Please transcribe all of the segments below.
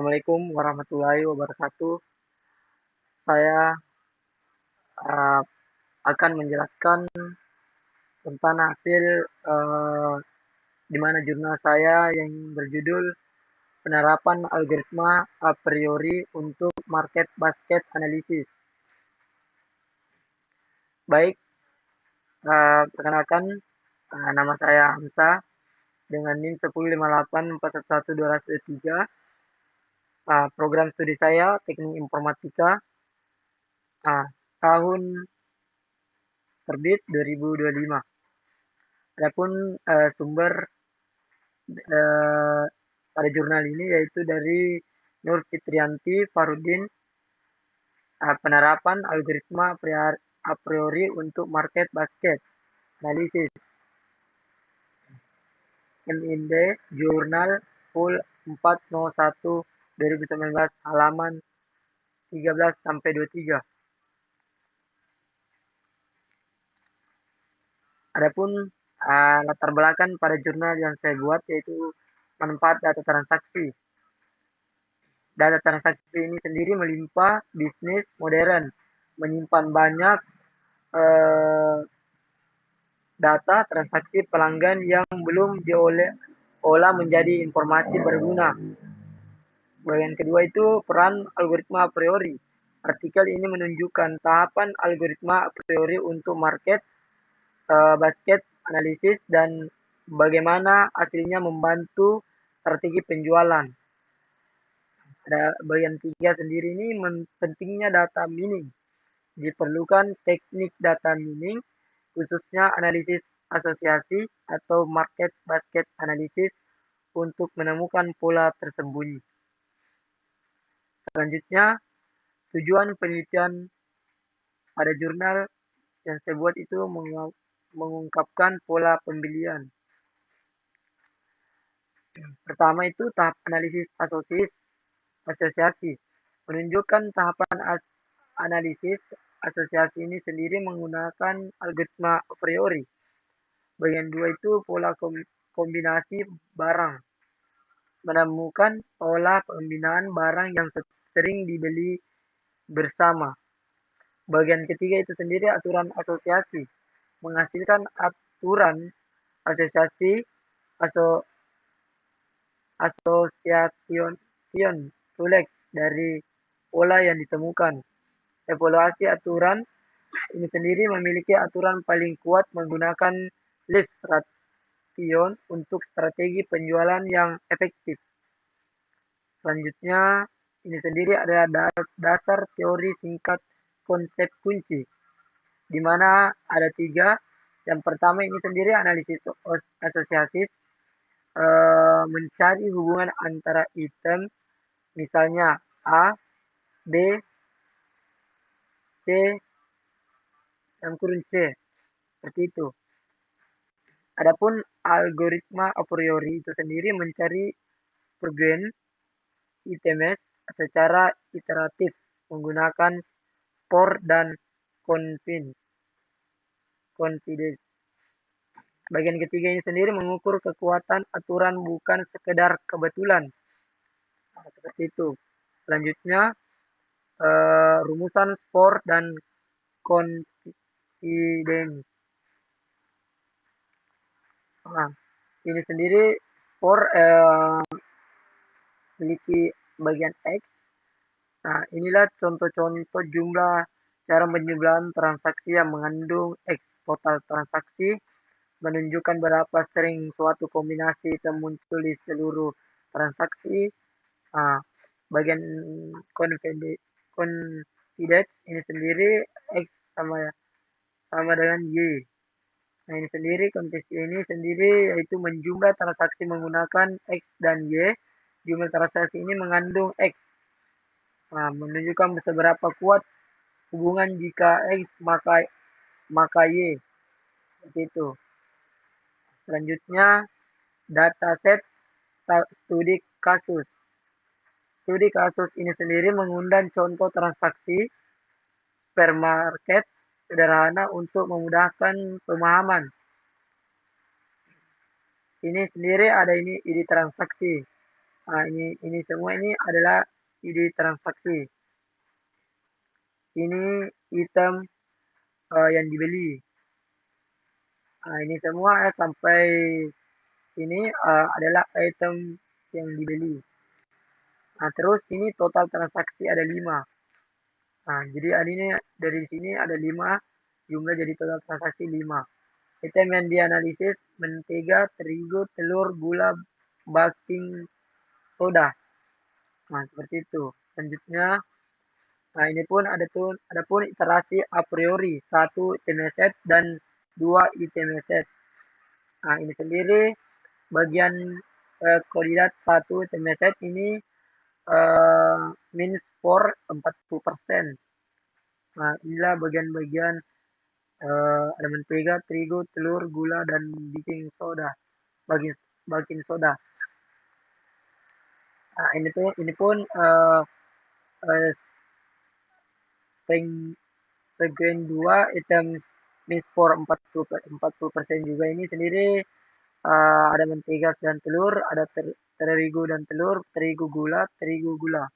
Assalamualaikum warahmatullahi wabarakatuh. Saya uh, akan menjelaskan tentang hasil uh, di mana jurnal saya yang berjudul Penerapan Algoritma A Priori untuk Market Basket Analysis. Baik, perkenalkan, nama saya Hamsa dengan NIM 10584111203. Program studi saya Teknik Informatika, uh, tahun terbit 2025. Adapun sumber eh, pada jurnal ini yaitu dari Nur Fitrianti Farudin, penerapan algoritma a priori untuk market basket analisis, MIND Jurnal Full 401 2019 halaman 13 sampai 23. Adapun latar belakang pada jurnal yang saya buat yaitu manfaat data transaksi. Data transaksi ini sendiri melimpah bisnis modern, menyimpan banyak eh, data transaksi pelanggan yang belum diolah menjadi informasi berguna. Bagian kedua itu peran algoritma a priori. Artikel ini menunjukkan tahapan algoritma a priori untuk market basket analisis dan bagaimana hasilnya membantu strategi penjualan. Ada bagian tiga sendiri ini pentingnya data mining. Diperlukan teknik data mining, khususnya analisis asosiasi atau market basket analisis untuk menemukan pola tersembunyi. Selanjutnya, tujuan penelitian pada jurnal yang saya buat itu mengungkapkan pola pembelian. Pertama itu tahap analisis asosiasi. Menunjukkan tahapan analisis asosiasi ini sendiri menggunakan algoritma a priori. Bagian dua itu pola kombinasi barang. Menemukan pola pembinaan barang yang sering dibeli bersama. Bagian ketiga itu sendiri aturan asosiasi. Menghasilkan aturan asosiasi aso, asosiation Rolex dari pola yang ditemukan. Evaluasi aturan ini sendiri memiliki aturan paling kuat menggunakan lift ration untuk strategi penjualan yang efektif. Selanjutnya, ini sendiri adalah dasar teori singkat konsep kunci, di mana ada tiga. Yang pertama ini sendiri analisis asosiatif, mencari hubungan antara item, misalnya A, B, C, dan kurun C, seperti itu. Adapun algoritma a priori itu sendiri mencari pergen items secara iteratif menggunakan spor dan confidence. Bagian ketiga ini sendiri mengukur kekuatan aturan bukan sekedar kebetulan. Nah, seperti itu. Selanjutnya, rumusan spor dan confidence. Nah, ini sendiri spor memiliki bagian X. Nah, inilah contoh-contoh jumlah cara penjumlahan transaksi yang mengandung X. Total transaksi menunjukkan berapa sering suatu kombinasi muncul di seluruh transaksi. Nah, bagian confidence ini sendiri X sama sama dengan Y. Nah, ini sendiri konversi ini sendiri yaitu menjumlah transaksi menggunakan X dan Y. Jumlah transaksi ini mengandung X. Nah, menunjukkan seberapa kuat hubungan jika X maka Y. Seperti itu. Selanjutnya, dataset studi kasus. Studi kasus ini sendiri mengundang contoh transaksi supermarket sederhana untuk memudahkan pemahaman. Ini sendiri ada ini ide transaksi. Nah, ini semua ini adalah ide transaksi. Ini item yang dibeli. Nah, ini semua sampai ini adalah item yang dibeli. Nah, terus ini total transaksi ada 5. Nah, jadi ini dari sini ada 5 jumlah jadi total transaksi 5. Item yang dianalisis mentega, terigu, telur, gula, baking soda. Nah, seperti itu. Selanjutnya, nah ini pun ada pun iterasi a priori, satu item set dan dua item set. Nah, ini sendiri bagian koordinat satu item set ini min for 40%. Nah, inilah bagian-bagian ada mentega, terigu, telur, gula, dan baking soda. Baking, baking soda. Nah, ini pun uh, bagian 2 item mix for 40% juga ini sendiri ada mentega dan telur, ada terigu dan telur, terigu gula, terigu gula.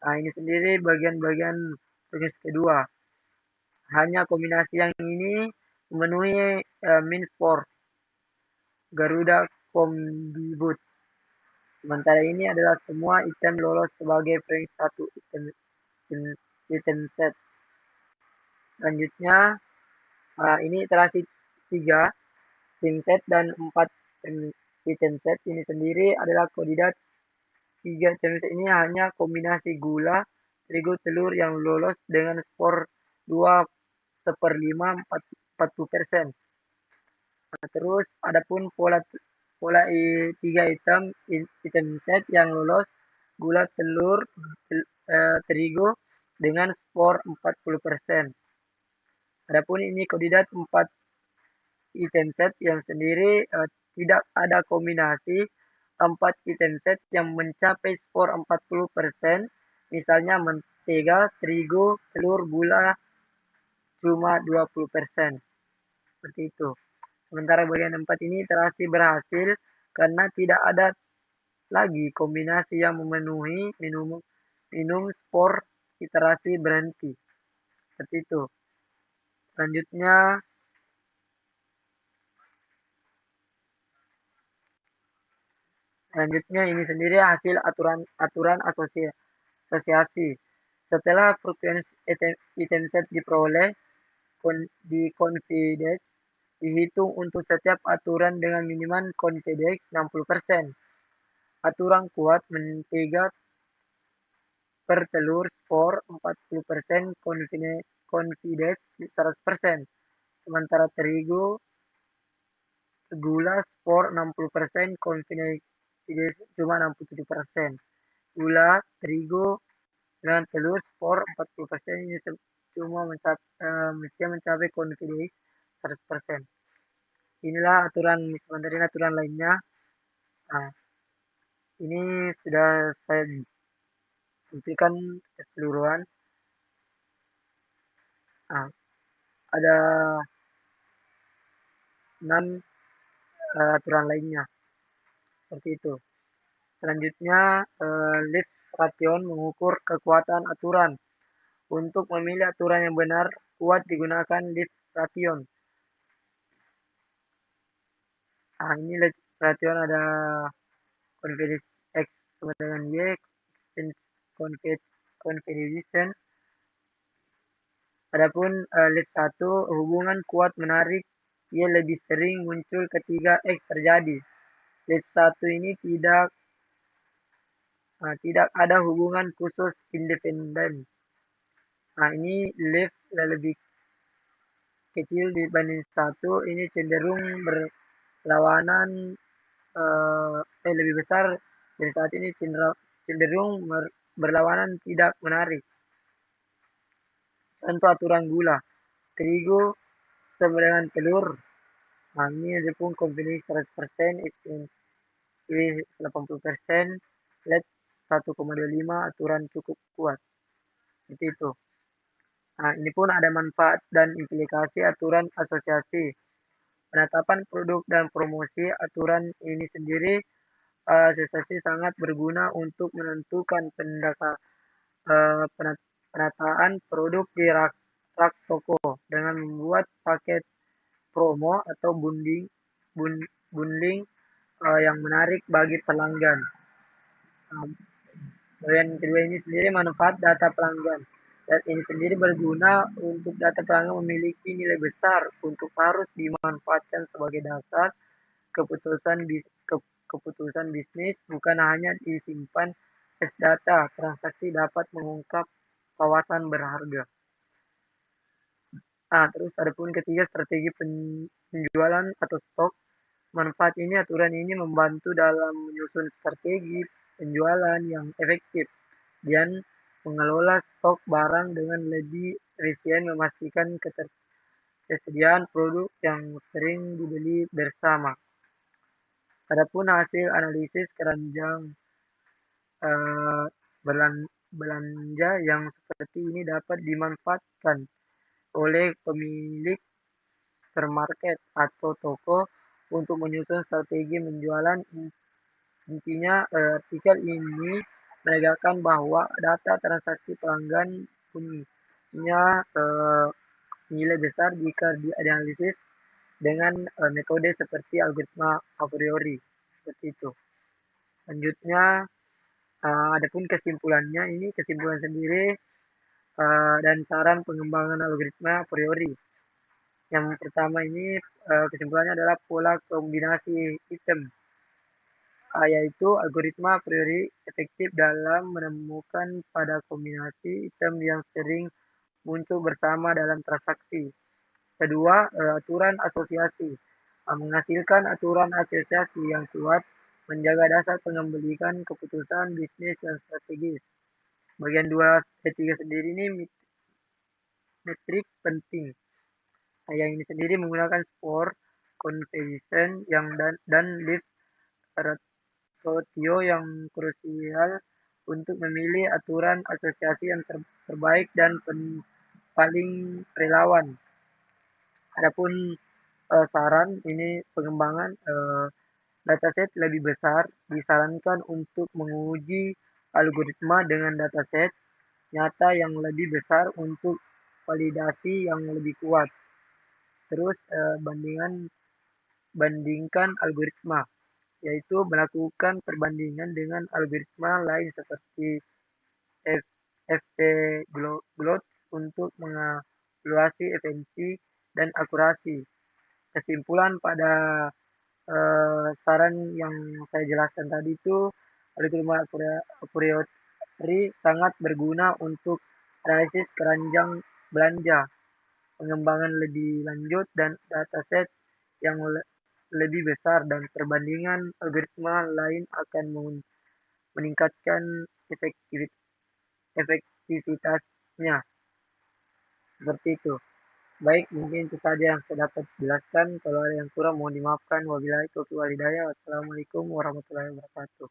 Nah, ini sendiri bagian-bagian bagian kedua. Hanya kombinasi yang ini memenuhi min for Garuda Kombibut. Sementara ini adalah semua item lolos sebagai rank 1 item set. Selanjutnya, ini iterasi 3 item set dan 4 item set ini sendiri adalah koordinat 3 item set ini hanya kombinasi gula, terigu, telur yang lolos dengan skor 2/5 40%. Nah, terus adapun pola pola 3 item set yang lolos gula, telur, terigu dengan skor 40%. Adapun ini koordinat 4 item set yang sendiri tidak ada kombinasi 4 item set yang mencapai skor 40%, misalnya mentega, terigu, telur, gula cuma 20%. Seperti itu. Sementara bagian 4 ini terasi berhasil karena tidak ada lagi kombinasi yang memenuhi minum spor iterasi berhenti. Seperti itu. Selanjutnya, ini sendiri hasil aturan asosiasi. Setelah frekuensi item set diperoleh di confidence dihitung untuk setiap aturan dengan minimal confidence 60%. Aturan kuat mentega per telur skor 40%, confidence 100%. Sementara terigu gula skor 60%, confidence cuma 67%. Gula, terigu, dan telur skor 40% ini cuma mencapai confidence 100%. Inilah aturan, sebenarnya aturan lainnya. Nah, ini sudah saya buktikan keseluruhan. Nah, ada 6 aturan lainnya. Seperti itu. Selanjutnya, lift ration mengukur kekuatan aturan. Untuk memilih aturan yang benar, kuat digunakan lift ration. Nah, ini lift ration ada confidence X sama dengan Y, confidence. Adapun lift 1, hubungan kuat menarik, ia lebih sering muncul ketika X terjadi. Lift 1 ini tidak ada hubungan khusus independen. Nah, ini lift lebih kecil dibanding 1, ini cenderung berlawanan, lebih besar dari saat ini cenderung berlawanan tidak menarik. Contoh aturan gula. Terigu sama dengan telur. Nah, ini ada pun confidence 100%, istri 80%, LED 1,25, aturan cukup kuat. Seperti itu. Nah, ini pun ada manfaat dan implikasi aturan asosiasi. Penetapan produk dan promosi aturan ini sendiri Asosiasi sangat berguna untuk menentukan penataan produk di rak toko dengan membuat paket promo atau bundling yang menarik bagi pelanggan. Nah, bagian kedua ini sendiri manfaat data pelanggan. Dan ini sendiri berguna untuk data pelanggan memiliki nilai besar untuk harus dimanfaatkan sebagai dasar keputusan keputusan bisnis, bukan hanya disimpan as data. Transaksi dapat mengungkap kawasan berharga. Nah, terus ada pun ketiga, strategi penjualan atau stok. Manfaat ini, aturan ini membantu dalam menyusun strategi penjualan yang efektif dan mengelola stok barang dengan lebih efisien, memastikan ketersediaan produk yang sering dibeli bersama. Adapun hasil analisis keranjang eh, belanja yang seperti ini dapat dimanfaatkan oleh pemilik supermarket atau toko untuk menyusun strategi penjualan. Intinya, artikel ini menegakkan bahwa data transaksi pelanggan punya nilai besar jika dianalisis dengan metode seperti algoritma a priori. Seperti itu. Selanjutnya, adapun kesimpulannya, ini kesimpulan sendiri dan saran pengembangan algoritma a priori. Yang pertama ini kesimpulannya adalah pola kombinasi item, yaitu algoritma a priori efektif dalam menemukan pada kombinasi item yang sering muncul bersama dalam transaksi. Kedua, aturan asosiasi, menghasilkan aturan asosiasi yang kuat, menjaga dasar pengambilan keputusan bisnis yang strategis. Bagian 2 ketiga sendiri ini metrik penting. Yang ini sendiri menggunakan skor, conversion yang dan lift ratio yang krusial untuk memilih aturan asosiasi yang terbaik dan paling relawan. Adapun saran ini pengembangan dataset lebih besar disarankan untuk menguji algoritma dengan dataset nyata yang lebih besar untuk validasi yang lebih kuat. Terus bandingkan algoritma, yaitu melakukan perbandingan dengan algoritma lain seperti FP-GLOT untuk mengevaluasi efisiensi dan akurasi. Kesimpulan pada saran yang saya jelaskan tadi itu, algoritma a priori sangat berguna untuk analisis keranjang belanja, pengembangan lebih lanjut dan dataset yang lebih besar, dan perbandingan algoritma lain akan meningkatkan efektivitasnya. Seperti itu. Baik, mungkin itu saja yang saya dapat jelaskan. Kalau ada yang kurang mohon dimaafkan. Wabillahi taufiq wal hidayah. Wassalamualaikum warahmatullahi wabarakatuh.